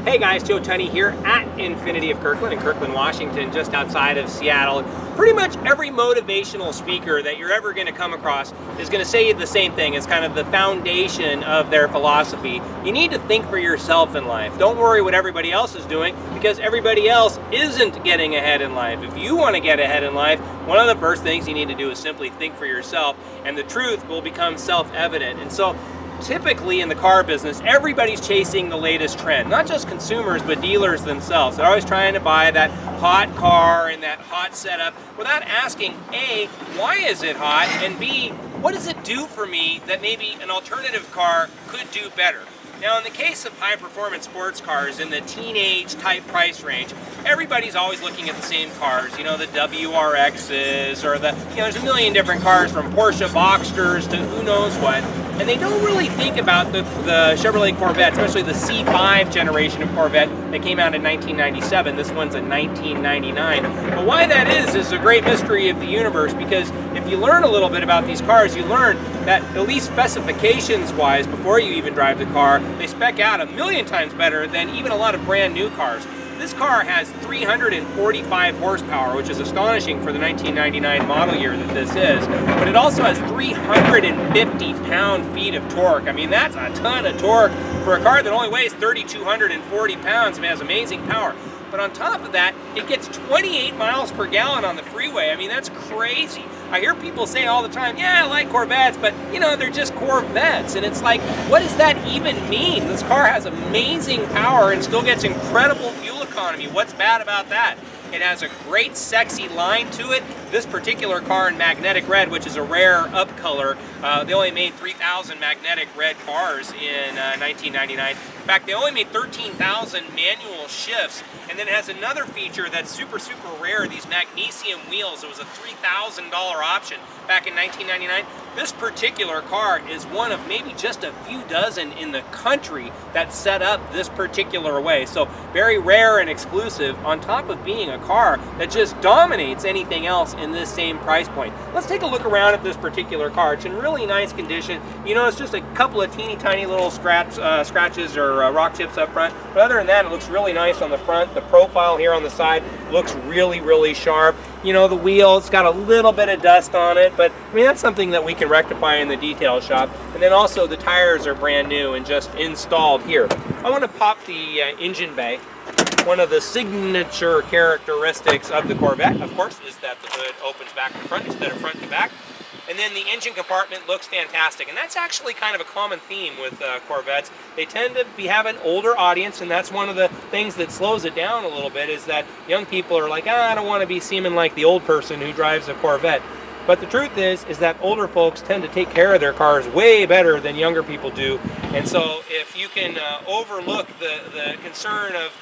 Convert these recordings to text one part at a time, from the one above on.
Hey guys, Joe Tunney here at Infiniti of Kirkland in Kirkland, Washington, just outside of Seattle. Pretty much every motivational speaker that you're ever going to come across is going to say the same thing. It's kind of the foundation of their philosophy. You need to think for yourself in life. Don't worry what everybody else is doing, because everybody else isn't getting ahead in life. If you want to get ahead in life, one of the first things you need to do is simply think for yourself, and the truth will become self-evident. And so typically in the car business, everybody's chasing the latest trend. Not just consumers, but dealers themselves. They're always trying to buy that hot car and that hot setup without asking, A, why is it hot? And B, what does it do for me that maybe an alternative car could do better? Now, in the case of high-performance sports cars in the teenage type price range, everybody's always looking at the same cars, you know, the WRXs or the, you know, there's a million different cars from Porsche Boxsters to who knows what, and they don't really think about the Chevrolet Corvette, especially the C5 generation of Corvette that came out in 1997. This one's a 1999. But why that is a great mystery of the universe, because if you learn a little bit about these cars, you learn that at least specifications-wise, before you even drive the car, they spec out a million times better than even a lot of brand new cars. This car has 345 horsepower, which is astonishing for the 1999 model year that this is, but it also has 350 pound-feet of torque. I mean, that's a ton of torque for a car that only weighs 3,240 pounds. I mean, it has amazing power. But on top of that, it gets 28 miles per gallon on the freeway. I mean, that's crazy. I hear people say all the time, yeah, I like Corvettes, but, you know, they're just Corvettes. And it's like, what does that even mean? This car has amazing power and still gets incredible fuel economy. What's bad about that? It has a great sexy line to it. This particular car in magnetic red, which is a rare up color, they only made 3,000 magnetic red cars in 1999. In fact, they only made 13,000 manual shifts. And then it has another feature that's super, super rare, these magnesium wheels. It was a $3,000 option back in 1999. This particular car is one of maybe just a few dozen in the country that's set up this particular way. So very rare and exclusive, on top of being a car that just dominates anything else in this same price point. Let's take a look around at this particular car. It's in really nice condition. You know, it's just a couple of teeny tiny little scratches or rock chips up front. But other than that, it looks really nice on the front. The profile here on the side looks really, really sharp. You know, the wheel, it's got a little bit of dust on it, but I mean, that's something that we can rectify in the detail shop. And then also the tires are brand new and just installed here. I want to pop the engine bay. One of the signature characteristics of the Corvette, of course, is that the hood opens back to front instead of front to back. And then the engine compartment looks fantastic. And that's actually kind of a common theme with Corvettes. They tend to have an older audience, and that's one of the things that slows it down a little bit, is that young people are like, I don't want to be seeming like the old person who drives a Corvette. But the truth is that older folks tend to take care of their cars way better than younger people do. And so if you can overlook the concern of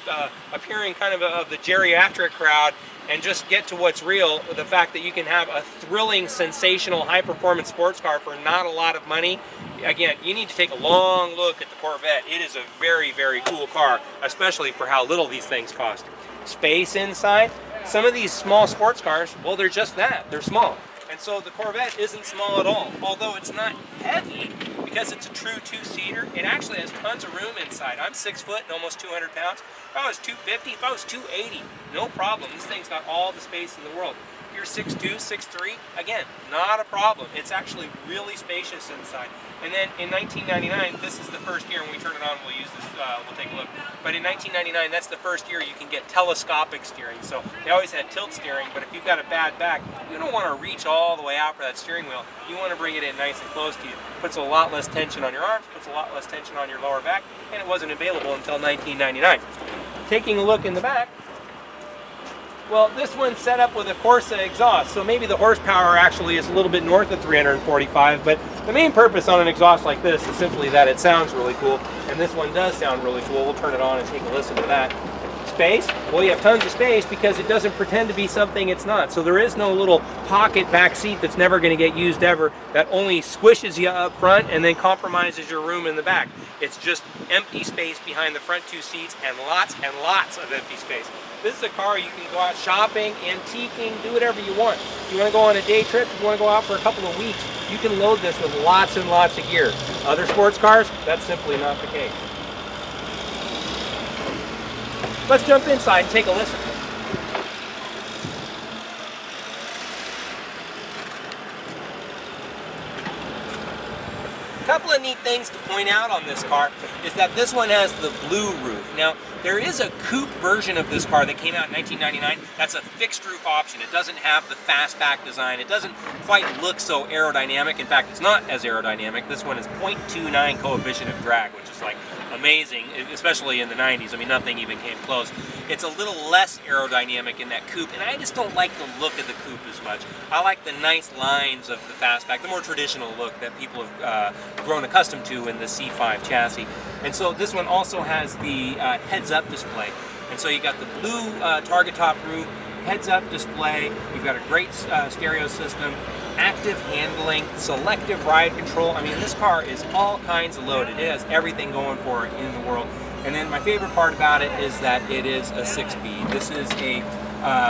appearing kind of the geriatric crowd and just get to what's real, the fact that you can have a thrilling, sensational, high-performance sports car for not a lot of money, again, you need to take a long look at the Corvette. It is a very, very cool car, especially for how little these things cost. Space inside, some of these small sports cars, well, they're just that, they're small. And so the Corvette isn't small at all, although it's not heavy because it's a true two-seater. It actually has tons of room inside. I'm 6 foot and almost 200 pounds. If I was 250, if I was 280, no problem. This thing's got all the space in the world. If you're 6'2", 6'3", again, not a problem. It's actually really spacious inside. And then in 1999, this is the first year, when we turn it on, we'll use this, we'll take a look. But in 1999, that's the first year you can get telescopic steering. So they always had tilt steering, but if you've got a bad back, you don't want to reach all the way out for that steering wheel. You want to bring it in nice and close to you. Puts a lot less tension on your arms, puts a lot less tension on your lower back, and it wasn't available until 1999. Taking a look in the back, well, this one's set up with a Corsa exhaust, so maybe the horsepower actually is a little bit north of 345, but the main purpose on an exhaust like this is simply that it sounds really cool, and this one does sound really cool. We'll turn it on and take a listen to that. Space? Well, you have tons of space because it doesn't pretend to be something it's not. So there is no little pocket back seat that's never going to get used ever, that only squishes you up front and then compromises your room in the back. It's just empty space behind the front two seats and lots of empty space. This is a car you can go out shopping, antiquing, do whatever you want. If you want to go on a day trip, if you want to go out for a couple of weeks, you can load this with lots and lots of gear. Other sports cars, that's simply not the case. let's jump inside and take a listen. A couple of neat things to point out on this car is that this one has the blue roof. Now, there is a coupe version of this car that came out in 1999. That's a fixed roof option. It doesn't have the fastback design. It doesn't quite look so aerodynamic. In fact, it's not as aerodynamic. This one is 0.29 coefficient of drag, which is like amazing, especially in the 90s. I mean, nothing even came close. It's a little less aerodynamic in that coupe, and I just don't like the look of the coupe as much. I like the nice lines of the fastback, the more traditional look that people have grown accustomed to in the C5 chassis. And so this one also has the heads-up display. And so you got the blue target top roof, heads-up display, you've got a great stereo system, active handling, selective ride control. I mean, this car is all kinds of loaded. It has everything going for it in the world. And then my favorite part about it is that it is a 6-speed. This is a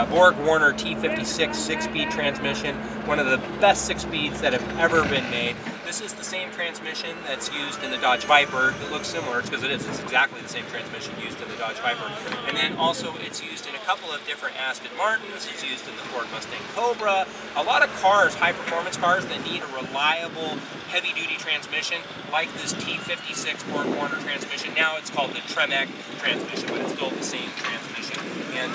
Borg-Warner T56 6-speed transmission, one of the best 6-speeds that have ever been made. This is the same transmission that's used in the Dodge Viper. It looks similar, it's because it is. It's exactly the same transmission used in the Dodge Viper. And then also it's used in a couple of different Aston Martins. It's used in the Ford Mustang Cobra. A lot of cars, high-performance cars that need a reliable, heavy-duty transmission, like this T56 Borg-Warner transmission. Now it's called the Tremec transmission, but it's still the same transmission. And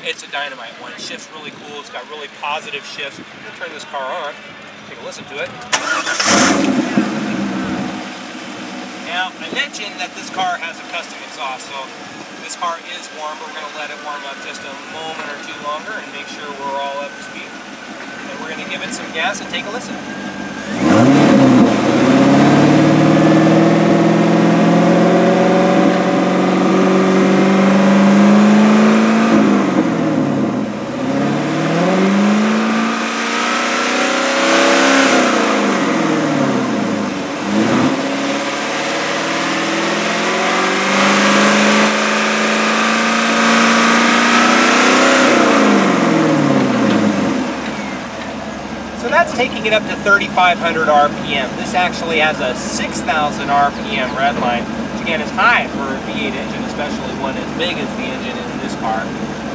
it's a dynamite one. It shifts really cool. It's got really positive shifts. I'm going to turn this car on. Take a listen to it. Now, I mentioned that this car has a custom exhaust, so this car is warm. We're going to let it warm up just a moment or two longer and make sure we're all up to speed. And we're going to give it some gas and take a listen. That's taking it up to 3,500 RPM. This actually has a 6,000 RPM redline, which again is high for a V8 engine, especially one as big as the engine in this car.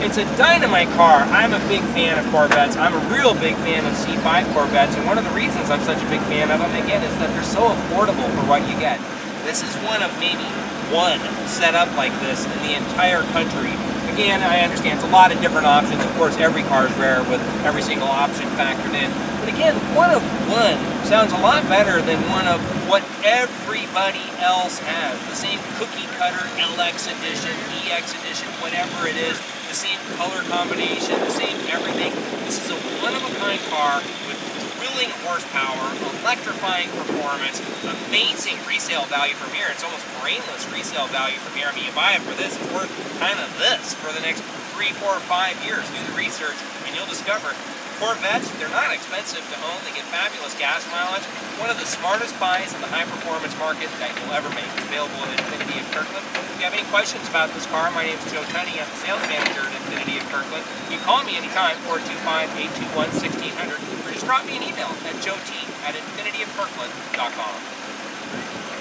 It's a dynamite car. I'm a big fan of Corvettes. I'm a real big fan of C5 Corvettes, and one of the reasons I'm such a big fan of them, again, is that they're so affordable for what you get. This is one of maybe one setup like this in the entire country. Again, I understand it's a lot of different options. Of course, every car is rare with every single option factored in. But again, one of one sounds a lot better than one of what everybody else has. The same cookie cutter LX edition, EX edition, whatever it is, the same color combination, the same everything. This is a one-of-a-kind car with thrilling horsepower, electrifying performance, amazing resale value from here. It's almost brainless resale value from here. I mean, you buy it for this, it's worth kind of this for the next 3, 4, 5 years. Do the research and you'll discover Corvettes, they're not expensive to own. They get fabulous gas mileage. One of the smartest buys in the high-performance market that you'll ever make. It's available at Infiniti of Kirkland. If you have any questions about this car, my name is Joe Tunney. I'm the sales manager at Infiniti of Kirkland. You can call me anytime, 425-821-1600, or just drop me an email at joet@infinitiofkirkland.com.